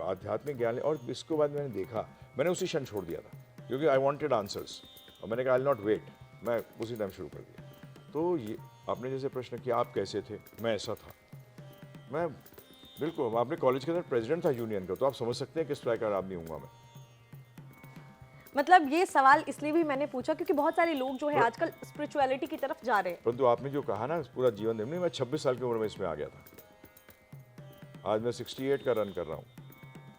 A: आध्यात्मिक ज्ञान, और इसके बाद मैंने देखा, मैंने उसी क्षण छोड़ दिया था, क्योंकि आई वांटेड आंसर्स, और मैंने कहा आई विल नॉट वेट, मैं उसी टाइम शुरू कर दिया। तो ये आपने जैसे प्रश्न किया आप कैसे थे, मैं ऐसा था। मैं बिल्कुल, आपने कॉलेज के अंदर प्रेसिडेंट था यूनियन का, तो आप समझ सकते हैं किस तरह का आदमी हूँगा मैं।
B: मतलब ये सवाल इसलिए भी मैंने पूछा क्योंकि बहुत सारे लोग जो है आजकल स्पिरिचुअलिटी की तरफ जा रहे हैं।
A: परंतु आपने जो कहा ना पूरा जीवन नहीं, मैं 26 साल की उम्र में इसमें आ गया था। आज मैं 68 का रन कर रहा हूँ,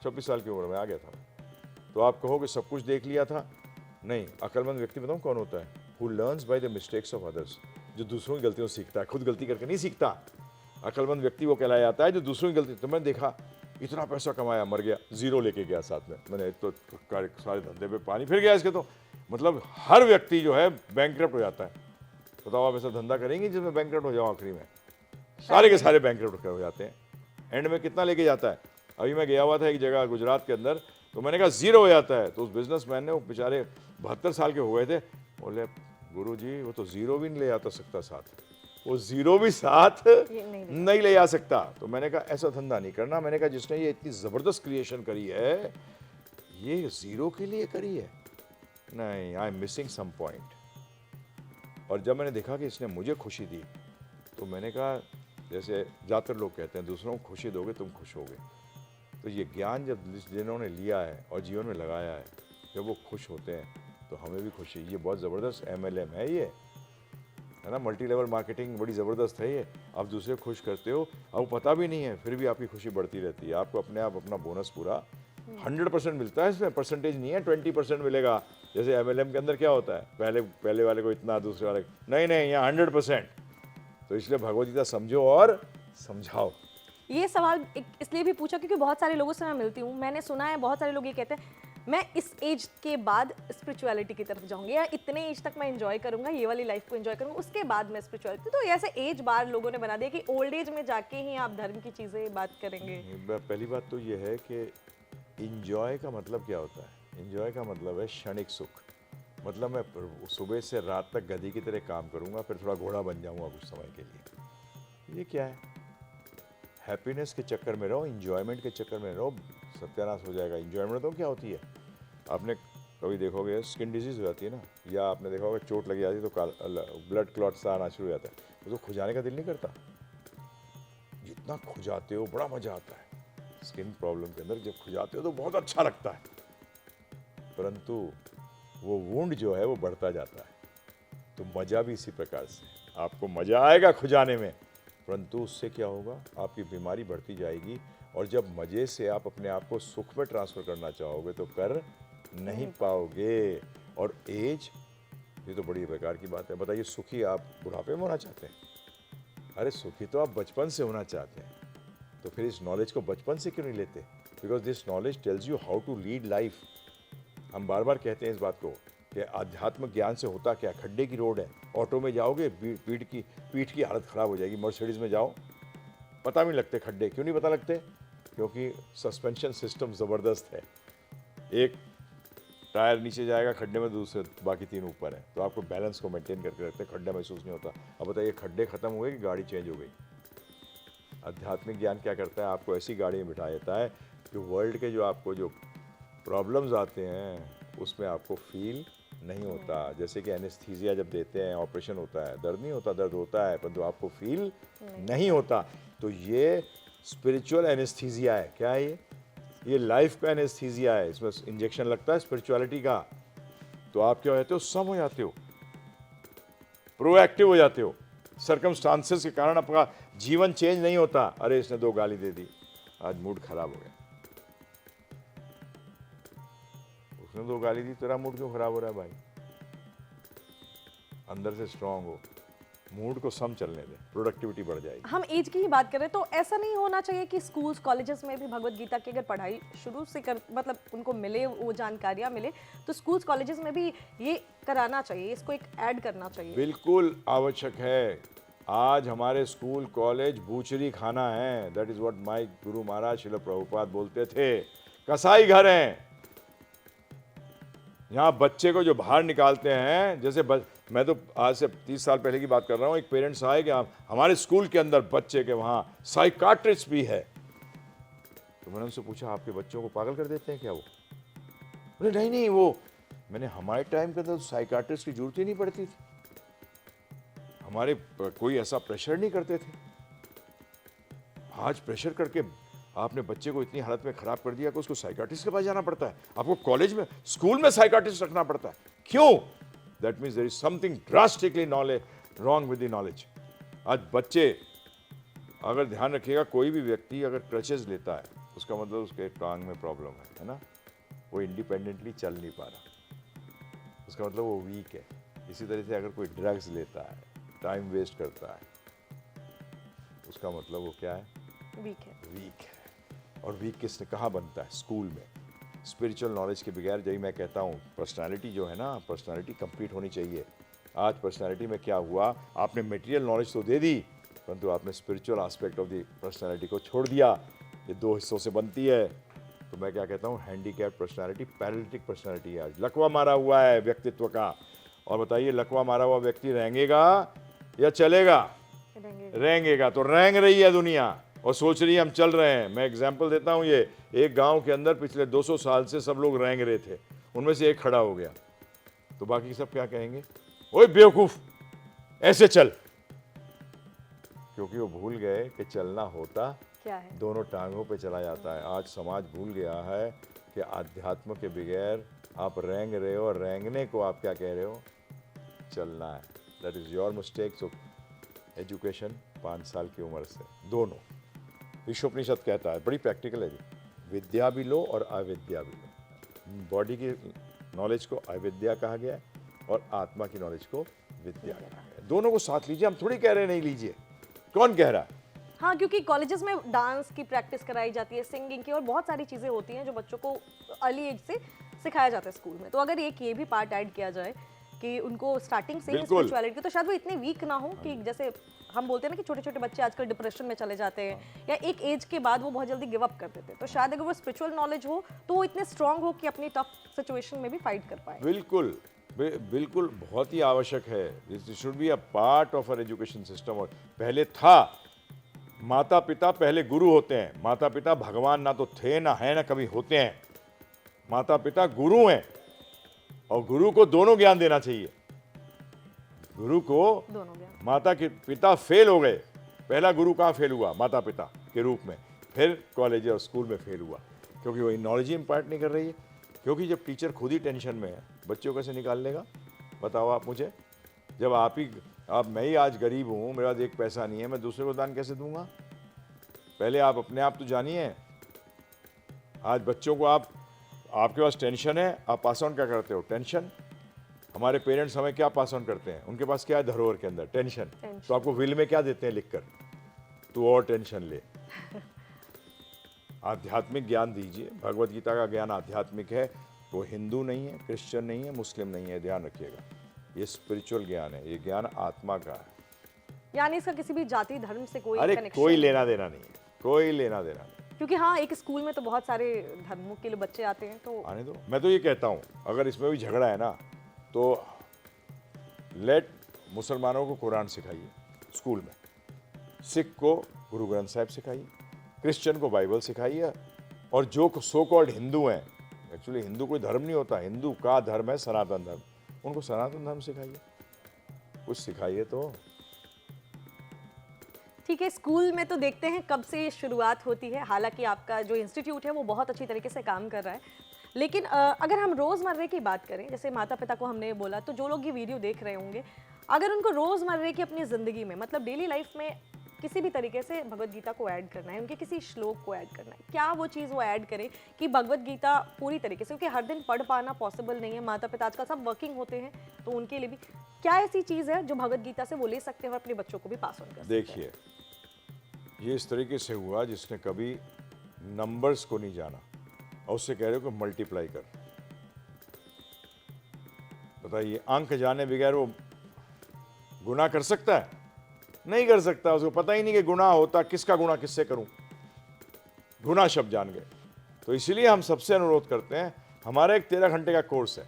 A: 26 साल की उम्र में आ गया था। तो आप कहोगे सब कुछ देख लिया था? नहीं। अक्लमंद व्यक्ति बताऊँ कौन होता है? Who learns by the mistakes of others, जो दूसरों की गलतियों से सीखता है, खुद गलती करके नहीं सीखता। अक्लमंद व्यक्ति वो कहलाया जाता है जो दूसरों की गलती। तो मैंने देखा इतना पैसा कमाया, मर गया, जीरो लेके गया साथ में। मैंने तो सारे धंधे पे पानी फिर गया इसके। तो मतलब हर व्यक्ति जो है बैंकरप्ट हो जाता है। बताओ आप ऐसा धंधा करेंगे जिसमें बैंकरप्ट हो जाओ? आखिरी में सारे के सारे बैंकरप्ट हो जाते हैं। एंड में कितना लेके जाता है? अभी मैं गया हुआ था एक जगह गुजरात के अंदर, तो मैंने कहा जीरो हो जाता है। तो उस बिजनेसमैन ने, वो बेचारे 72 साल के हो गए थे, बोले गुरुजी वो तो जीरो भी नहीं ले आता सकता साथ, वो जीरो भी साथ नहीं ले जा सकता। तो मैंने कहा ऐसा धंधा नहीं करना। मैंने कहा जिसने ये इतनी ज़बरदस्त क्रिएशन करी है, ये जीरो के लिए करी है? नहीं, I am missing some point. और जब मैंने देखा कि इसने मुझे खुशी दी, तो मैंने कहा, जैसे ज़्यादातर लोग कहते हैं दूसरों को खुशी दोगे तुम खुश होगे। तो ये ज्ञान जब जिन्होंने लिया है और जीवन में लगाया है, जब वो खुश होते हैं तो हमें भी खुशी। ये बहुत ज़बरदस्त MLM है, ये है ना, मल्टी लेवल मार्केटिंग बड़ी ज़बरदस्त है ये। आप दूसरे को खुश करते हो, आपको पता भी नहीं है, फिर भी आपकी खुशी बढ़ती रहती है। आपको अपने आप अपना बोनस पूरा 100% मिलता है, इसमें परसेंटेज नहीं है 20% मिलेगा जैसे MLM के अंदर क्या होता है, पहले वाले को इतना, दूसरे वाले नहीं नहीं, यहाँ 100%। तो इसलिए भगवद गीता समझो और समझाओ।
B: ये सवाल इसलिए भी पूछा क्योंकि बहुत सारे लोगों से मैं मिलती हूँ, मैंने सुना है बहुत सारे लोग ये कहते हैं मैं इस एज के बाद स्पिरिचुअलिटी की तरफ जाऊंगी, या इतने एज तक मैं एंजॉय करूंगा, ये वाली लाइफ को एंजॉय करूंगा, उसके बाद मैं स्पिरिचुअलिटी। तो ऐसे एज बार लोगों ने बना दिया कि ओल्ड एज में जाके ही आप धर्म की चीज़ें बात करेंगे।
A: पहली बात तो ये है कि इंजॉय का मतलब क्या होता है। इंजॉय का मतलब है क्षणिक सुख। मतलब मैं सुबह से रात तक गधी की तरह काम करूंगा, फिर थोड़ा घोड़ा बन जाऊंगा कुछ समय के लिए। ये क्या है? हैप्पीनेस के चक्कर में रहो, इंजॉयमेंट के चक्कर में रहो, सत्यानाश हो जाएगा। इंजॉयमेंट तो क्या होती है, आपने कभी देखोगे स्किन डिजीज हो जाती है ना, या आपने देखा होगा चोट लगी जाती है तो ब्लड क्लॉट सा आना शुरू हो जाता है, उसको खुजाने का दिल नहीं करता। जितना खुजाते हो बड़ा मजा आता है। स्किन प्रॉब्लम के अंदर जब खुजाते हो तो बहुत अच्छा लगता है, परंतु वो वुंड जो है वो बढ़ता जाता है। तो मजा भी इसी प्रकार से, आपको मजा आएगा खुजाने में, परंतु उससे क्या होगा, आपकी बीमारी बढ़ती जाएगी। और जब मजे से आप अपने आप को सुख में ट्रांसफर करना चाहोगे तो कर नहीं पाओगे। और एज, ये तो बड़ी बेकार की बात है। बताइए, सुखी आप बुढ़ापे में होना चाहते हैं? अरे सुखी तो आप बचपन से होना चाहते हैं। तो फिर इस नॉलेज को बचपन से क्यों नहीं लेते? Because this knowledge tells you how to lead life. हम बार बार कहते हैं इस बात को कि आध्यात्म ज्ञान से होता क्या? खड्डे की रोड है, ऑटो में जाओगे पीठ की हालत ख़राब हो जाएगी। मर्सिडीज में जाओ, पता नहीं लगते खड्डे। क्यों नहीं पता लगते? क्योंकि सस्पेंशन सिस्टम ज़बरदस्त है। एक टायर नीचे जाएगा खड्डे में, दूसरे बाकी तीन ऊपर है, तो आपको बैलेंस को मेंटेन करके रखते हैं, खड्डा महसूस नहीं होता। अब बताइए, खड्डे खत्म हुए कि गाड़ी चेंज हो गई? आध्यात्मिक ज्ञान क्या करता है? आपको ऐसी गाड़ी में बिठा देता है जो वर्ल्ड के जो प्रॉब्लम्स आते हैं उसमें आपको फील नहीं होता। जैसे कि एनेस्थीसिया जब देते हैं, ऑपरेशन होता है, दर्द नहीं होता, दर्द होता है परंतु आपको फील नहीं होता। तो ये स्पिरिचुअल एनेस्थीसिया है। क्या है ये लाइफ का एनेस्थीसिया है। इसमें इंजेक्शन लगता है स्पिरिचुअलिटी का। तो आप क्या होते हो? सम हो जाते हो, प्रोएक्टिव हो जाते हो। सर्कमस्टांसेस के कारण आपका जीवन चेंज नहीं होता। अरे इसने 2 गाली दे दी, आज मूड खराब हो गया। उसने 2 गाली दी, तेरा मूड क्यों खराब हो रहा है भाई? अंदर से स्ट्रांग हो, मूड को सम चलने दे, प्रोडक्टिविटी बढ़ जाएगी।
B: हम एज की ही बात करें तो ऐसा नहीं होना चाहिए कि स्कूल्स कॉलेजेस में भी भगवत गीता की अगर पढ़ाई शुरू से कर मतलब उनको मिले, वो जानकारियाँ मिले, तो स्कूल्स कॉलेजेस में भी ये कराना चाहिए, इसको एक ऐड करना चाहिए।
A: बिल्कुल आवश्यक है। आज हमारे स्कूल कॉलेज बूचरी खाना है। That is what my Guru Maharaj Srila Prabhupada बोलते थे। कसाई घर हैं। यहाँ बच्चे को जो बाहर निकालते हैं, जैसे मैं तो आज से 30 साल पहले की बात कर रहा हूँ। एक पेरेंट्स आए कि हमारे स्कूल के अंदर बच्चे के वहाँ साइकाट्रिस्ट भी है। तो मैंने उनसे पूछा, आपके बच्चों को पागल कर देते हैं क्या वो? बोले नहीं नहीं, वो मैंने हमारे टाइम के अंदर साइकाट्रिस्ट की जरूरत ही नहीं पड़ती थी। हमारे कोई ऐसा प्रेशर नहीं करते थे। आज प्रेशर करके आपने बच्चे को इतनी हालत में खराब कर दिया कि उसको साइकाट्रिस्ट के पास जाना पड़ता है। आपको कॉलेज में, स्कूल में साइकाट्रिस्ट रखना पड़ता है। क्यों? That means there is something drastically wrong with the knowledge. आज बच्चे, अगर ध्यान रखिएगा, कोई भी व्यक्ति अगर क्रचेस लेता है उसका मतलब उसके टांग में प्रॉब्लम है ना, वो इंडिपेंडेंटली चल नहीं पा रहा, उसका मतलब वो वीक है। इसी तरह से अगर कोई ड्रग्स लेता है, टाइम वेस्ट करता है, उसका मतलब वो क्या है?
B: वीक है।
A: वीक है। और वीक किसने कहाँ बनता है? स्कूल में। स्पिरिचुअल नॉलेज के बगैर, जब मैं कहता हूँ पर्सनालिटी जो है ना, पर्सनालिटी कंप्लीट होनी चाहिए। आज पर्सनालिटी में क्या हुआ, आपने मटेरियल नॉलेज तो दे दी, परंतु आपने spiritual aspect of the personality को छोड़ दिया। ये 2 हिस्सों से बनती है। तो मैं क्या कहता हूँ, हैंडीकैप पर्सनालिटी, पैरालिटिक पर्सनालिटी है। आज लकवा मारा हुआ है व्यक्तित्व का। और बताइए, लकवा मारा हुआ व्यक्ति रेंगेगा या चलेगा? रेंगेगा। तो रेंग रही है दुनिया और सोच रही है हम चल रहे हैं। मैं एग्जाम्पल देता हूँ, ये एक गांव के अंदर पिछले 200 साल से सब लोग रेंग रहे थे, उनमें से एक खड़ा हो गया, तो बाकी सब क्या कहेंगे? ओए बेवकूफ, ऐसे चल। क्योंकि वो भूल गए कि चलना होता
B: क्या है? दोनों
A: टांगों पे चला जाता है। आज समाज भूल गया है कि आध्यात्म के बगैर आप रेंग रहे हो, और रेंगने को आप क्या कह रहे हो? चलना है। That is your mistake. So education 5 साल की उम्र से, दोनों। विश्वोपनिषद कहता है, बड़ी प्रैक्टिकल है जी, विद्या भी लो और अविद्या भी लो। बॉडी की नॉलेज को अविद्या कहा गया है और आत्मा की नॉलेज को विद्या कहा गया है। दोनों को साथ लीजिए, हम थोड़ी कह रहे हैं नहीं लीजिए, कौन कह रहा है?
B: हाँ, क्योंकि कॉलेजेस में डांस की प्रैक्टिस कराई जाती है, सिंगिंग की, और बहुत सारी चीज़ें होती हैं जो बच्चों को अर्ली एज से सिखाया जाता है स्कूल में। तो अगर एक ये भी पार्ट ऐड किया जाए कि उनको स्टार्टिंग से ही
A: बिल्कुल।
B: स्पिरिचुअलिटी, तो शायद वो इतने वीक ना हो कि जैसे हम बोलते हैं ना कि छोटे छोटे बच्चे आजकल डिप्रेशन में चले जाते हैं या एक एज के बाद वो बहुत जल्दी गिव अप कर देते हैं। तो शायद अगर वो स्पिरिचुअल नॉलेज हो तो वो इतने स्ट्रांग हो कि अपनी टफ सिचुएशन में भी फाइट कर पाए।
A: बिल्कुल बिल्कुल बहुत ही आवश्यक है। This should be a part of our education system. और पहले था, माता पिता पहले गुरु होते हैं। माता पिता भगवान ना तो थे, ना है, ना कभी होते हैं। माता पिता गुरु हैं और गुरु को दोनों ज्ञान देना चाहिए। गुरु को
B: दोनों ज्ञान।
A: माता के पिता फेल हो गए, पहला गुरु कहाँ फेल हुआ? माता पिता के रूप में। फिर कॉलेज और स्कूल में फेल हुआ क्योंकि वो नॉलेज ही इम्पार्ट नहीं कर रही है। क्योंकि जब टीचर खुद ही टेंशन में है, बच्चों कैसे निकाल लेगा? बताओ आप मुझे। जब मैं ही आज गरीब हूँ, मेरे पास एक पैसा नहीं है, मैं दूसरे को दान कैसे दूंगा? पहले आप अपने आप तो जानिए। आज बच्चों को आपके पास टेंशन है, आप पास ऑन क्या करते हो? टेंशन। हमारे पेरेंट्स हमें क्या पास ऑन करते हैं? उनके पास क्या है धरोहर के अंदर? टेंशन। तो आपको विल में क्या देते हैं लिखकर? तू और टेंशन ले। आध्यात्मिक ज्ञान दीजिए। भगवत गीता का ज्ञान आध्यात्मिक है। वो हिंदू नहीं है, क्रिश्चियन नहीं है, मुस्लिम नहीं है, ध्यान रखिएगा। ये स्पिरिचुअल ज्ञान है, ये ज्ञान आत्मा का है।
B: यानी इसका किसी भी जाति धर्म से कोई
A: अरे
B: कनेक्शन
A: कोई लेना देना नहीं है, कोई लेना देना नहीं।
B: क्योंकि हाँ, एक स्कूल में तो बहुत सारे धर्मों के लिए बच्चे आते हैं, तो
A: आने दो। मैं तो ये कहता हूँ, अगर इसमें भी झगड़ा है ना, तो लेट मुसलमानों को कुरान सिखाइए स्कूल में, सिख को गुरु ग्रंथ साहिब सिखाइए, क्रिश्चियन को बाइबल सिखाइए, और जो सो कॉल्ड हिंदू हैं, एक्चुअली हिंदू कोई धर्म नहीं होता, हिंदू का धर्म है सनातन धर्म, उनको सनातन धर्म सिखाइए, कुछ सिखाइए तो।
B: ठीक है। स्कूल में तो देखते हैं कब से शुरुआत होती है। हालांकि आपका जो इंस्टीट्यूट है वो बहुत अच्छी तरीके से काम कर रहा है, लेकिन अगर हम रोज़मर्रे की बात करें, जैसे माता पिता को हमने बोला, तो जो लोग ये वीडियो देख रहे होंगे, अगर उनको रोज़मर्रे की अपनी ज़िंदगी में, मतलब डेली लाइफ में किसी भी तरीके से भगवत गीता को ऐड करना है, उनके किसी श्लोक को ऐड करना है, क्या वो चीज़ वो ऐड करें कि भगवत गीता पूरी तरीके से, क्योंकि हर दिन पढ़ पाना पॉसिबल नहीं है, माता पिता आजकल सब वर्किंग होते हैं, तो उनके लिए भी क्या ऐसी चीज़ है जो भगवत गीता से वो ले सकते हैं और अपने बच्चों को भी पास ऑन कर सकते हैं?
A: देखिए, ये इस तरीके से हुआ जिसने कभी नंबर्स को नहीं जाना और उससे कह रहे हो कि मल्टीप्लाई कर। बताइए, अंक जाने बगैर वो गुनाह कर सकता है? नहीं कर सकता। उसको पता ही नहीं कि गुनाह होता, किसका गुनाह किससे करूं। गुनाह शब्द जान गए। तो इसीलिए हम सबसे अनुरोध करते हैं, हमारा एक 13 घंटे का कोर्स है।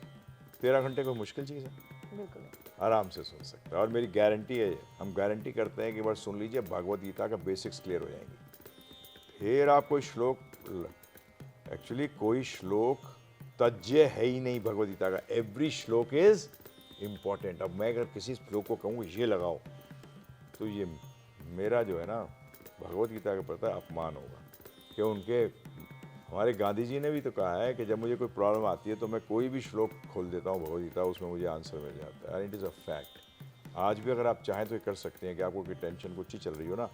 A: 13 घंटे कोई मुश्किल चीज़ है?
B: बिल्कुल।
A: आराम से सुन सकता है। और मेरी गारंटी है, हम गारंटी करते हैं कि एक बार सुन लीजिए, भगवत गीता का बेसिक्स क्लियर हो जाएंगी। फिर आप कोई श्लोक, एक्चुअली कोई श्लोक तज्य है ही नहीं भगवत गीता का। एवरी श्लोक इज इम्पॉर्टेंट। अब मैं अगर किसी श्लोक को कहूँ ये लगाओ, तो ये मेरा जो है ना भगवत गीता का प्रति अपमान होगा। कि उनके, हमारे गांधी जी ने भी तो कहा है कि जब मुझे कोई प्रॉब्लम आती है तो मैं कोई भी श्लोक खोल देता हूँ भगवत गीता, उसमें मुझे आंसर मिल जाता है। It is a fact. आज भी अगर आप चाहें तो ये कर सकते हैं कि आपको कोई टेंशन कुछ ही चल रही हो ना,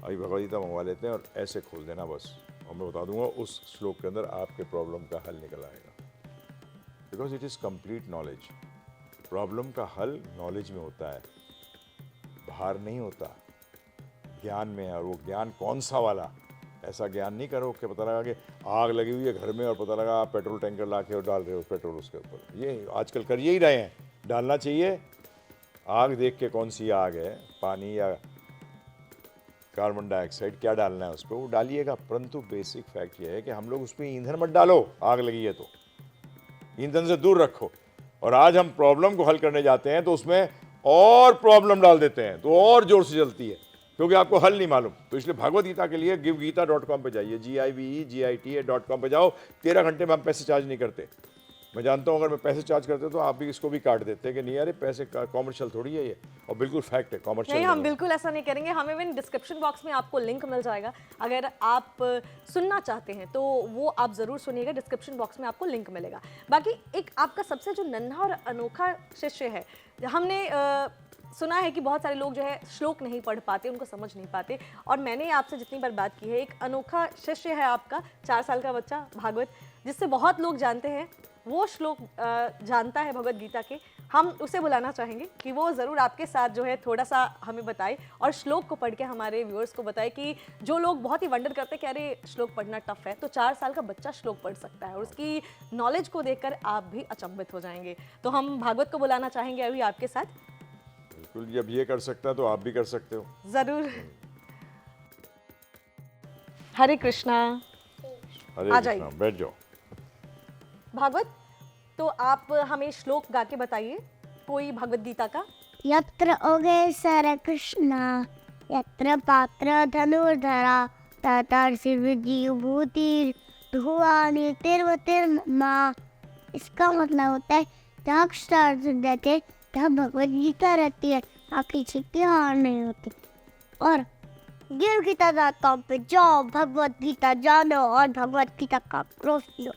A: अभी भगवत गीता मंगवा लेते हैं और ऐसे खोल देना बस, और मैं बता दूंगा उस श्लोक के अंदर आपके प्रॉब्लम का हल निकल आएगा। Because it is complete knowledge. Problem का हल नॉलेज में होता है, बाहर नहीं होता, ज्ञान में है। और वो ज्ञान कौन सा वाला? ऐसा ज्ञान नहीं करो कि पता लगा कि आग लगी हुई है घर में और पता लगा आप पेट्रोल टैंकर ला के और डाल रहे हो पेट्रोल उसके ऊपर। ये आजकल कर ही रहे हैं। डालना चाहिए आग देख के, कौन सी आग है, पानी या कार्बन डाइऑक्साइड, क्या डालना है उस पर वो डालिएगा। परंतु बेसिक फैक्ट ये है कि हम लोग उसमें ईंधन मत डालो। आग लगी है तो ईंधन से दूर रखो। और आज हम प्रॉब्लम को हल करने जाते हैं तो उसमें और प्रॉब्लम डाल देते हैं तो और जोर से जलती है, क्योंकि आपको हल नहीं मालूम। तो इसलिए भगवत गीता के लिए givegita.com पे जाइए, GIVEGITA.com पे जाओ। 13 घंटे में हम पैसे चार्ज नहीं करते। मैं जानता हूँ अगर मैं पैसे चार्ज करते तो आप भी इसको भी काट देते कि नहीं यार पैसे कॉमर्शियल थोड़ी है ये, और बिल्कुल फैक्ट है कॉमर्शियल
B: नहीं, हम बिल्कुल ऐसा नहीं करेंगे। हम इवन डिस्क्रिप्शन बॉक्स में आपको लिंक मिल जाएगा, अगर आप सुनना चाहते हैं तो वो आप ज़रूर सुनिएगा। डिस्क्रिप्शन बॉक्स में आपको लिंक मिलेगा। बाकी एक आपका सबसे जो नन्हा और अनोखा शिष्य है, हमने सुना है कि बहुत सारे लोग जो है श्लोक नहीं पढ़ पाते, उनको समझ नहीं पाते, और मैंने आपसे जितनी बार बात की है, एक अनोखा शिष्य है आपका, 4 साल का बच्चा भागवत, जिससे बहुत लोग जानते हैं, वो श्लोक जानता है भगवत गीता के, हम उसे बुलाना चाहेंगे कि वो ज़रूर आपके साथ जो है थोड़ा सा हमें बताए और श्लोक को पढ़ के हमारे व्यूअर्स को बताए कि जो लोग बहुत ही वंडर करते हैं कि अरे श्लोक पढ़ना टफ है, तो 4 साल का बच्चा श्लोक पढ़ सकता है और उसकी नॉलेज को देखकर आप भी अचंभित हो जाएंगे। तो हम भागवत को बुलाना चाहेंगे अभी आपके साथ।
A: बिल्कुल, जब ये कर सकता है तो आप भी कर सकते हो।
B: ज़रूर। हरे कृष्णा।
A: हरे
B: आ
A: कृष्णा,
B: जाइए।
A: बैठ जाओ।
B: भागवत, तो आप हमें श्लोक गा के बताइए कोई भगवत गीता का।
C: यत्र ओगे सर कृष्णा यत्र पात्र धनुर्धरा ततर्षि विभूति धुआनि तिर्वतिर्मा। इसका मतलब होता है जहाँ कृष्ण अर्जुन रहते हैं जहाँ भगवत गीता रहती है, वहाँ किसी की हार नहीं होती। और गिरगीता.com पे जाओ, भगवत गीता जानो और भगवत गीता का क्रोश लो।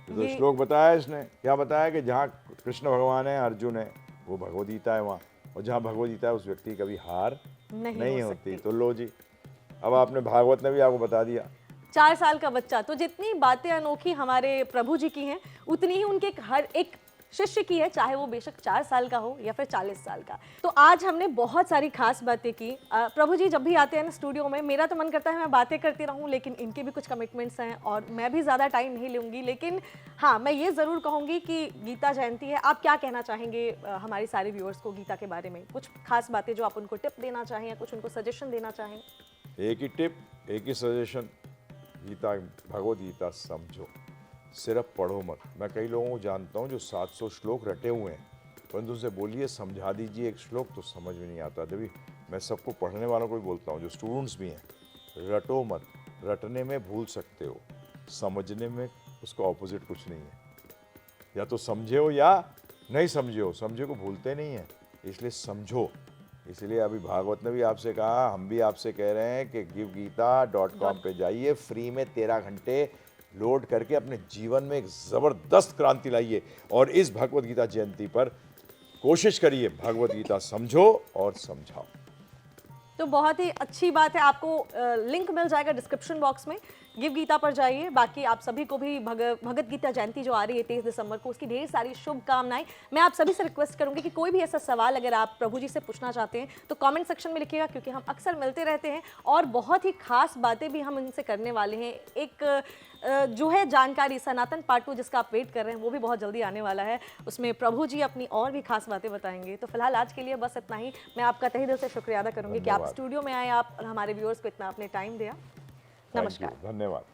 A: तो श्लोक बताया इसने, क्या बताया कि जहाँ कृष्ण भगवान है, अर्जुन है, वो भगवद गीता है वहाँ, और जहाँ भगवद गीता है उस व्यक्ति की कभी हार नहीं
B: हो
A: होती।
B: सकती।
A: तो लो जी, अब आपने भागवत ने भी आपको बता दिया।
B: 4 साल का बच्चा, तो जितनी बातें अनोखी हमारे प्रभु जी की हैं, उतनी ही उनके हर एक शिष्य की है, चाहे वो बेशक 4 साल का हो या फिर 40 साल का। तो आज हमने बहुत सारी खास बातें की। प्रभु जी जब भी आते हैं ना स्टूडियो में, मेरा तो मन करता है मैं बातें करती रहूं, लेकिन इनके भी कुछ कमिटमेंट्स हैं और मैं भी ज़्यादा टाइम नहीं लूँगी। लेकिन हाँ, मैं ये ज़रूर कहूँगी कि गीता जयंती है, आप क्या कहना चाहेंगे हमारे सारे व्यूअर्स को गीता के बारे में? कुछ खास बातें जो आप उनको टिप देना चाहें या कुछ उनको सजेशन देना चाहें?
A: एक ही टिप, एक ही सजेशन, गीता, भगवद गीता समझो, सिर्फ पढ़ो मत। मैं कई लोगों को जानता हूँ जो 700 श्लोक रटे हुए हैं, परंतु उनसे बोलिए समझा दीजिए एक श्लोक तो समझ में नहीं आता। तभी मैं सबको पढ़ने वालों को भी बोलता हूँ, जो स्टूडेंट्स भी हैं, रटो मत। रटने में भूल सकते हो, समझने में उसका ऑपोजिट कुछ नहीं है। या तो समझे हो या नहीं समझे हो, समझे को भूलते नहीं हैं, इसलिए समझो। इसलिए अभी भागवत ने भी आपसे कहा, हम भी आपसे कह रहे हैं कि givegita.com पे जाइए, फ्री में 13 घंटे लोड करके अपने जीवन में एक ज़बरदस्त क्रांति लाइए और इस भगवद गीता जयंती पर कोशिश करिए, भगवद गीता समझो और समझाओ।
B: तो बहुत ही अच्छी बात है, आपको लिंक मिल जाएगा डिस्क्रिप्शन बॉक्स में, गिव गीता पर जाइए। बाकी आप सभी को भी भगवत गीता जयंती जो आ रही है 23 दिसंबर को, उसकी ढेर सारी शुभकामनाएं। मैं आप सभी से रिक्वेस्ट करूंगी कि कोई भी ऐसा सवाल अगर आप प्रभु जी से पूछना चाहते हैं तो कमेंट सेक्शन में लिखिएगा, क्योंकि हम अक्सर मिलते रहते हैं और बहुत ही खास बातें भी हम इनसे करने वाले हैं। एक जो है जानकारी सनातन पार्ट 2 जिसका आप वेट कर रहे हैं, वो भी बहुत जल्दी आने वाला है। उसमें प्रभु जी अपनी और भी खास बातें बताएंगे। तो फिलहाल आज के लिए बस इतना ही। मैं आपका तहे दिल से शुक्रिया अदा करूंगी कि आप स्टूडियो में आए, आप हमारे व्यूअर्स को इतना अपने टाइम दिया। नमस्कार।
A: धन्यवाद।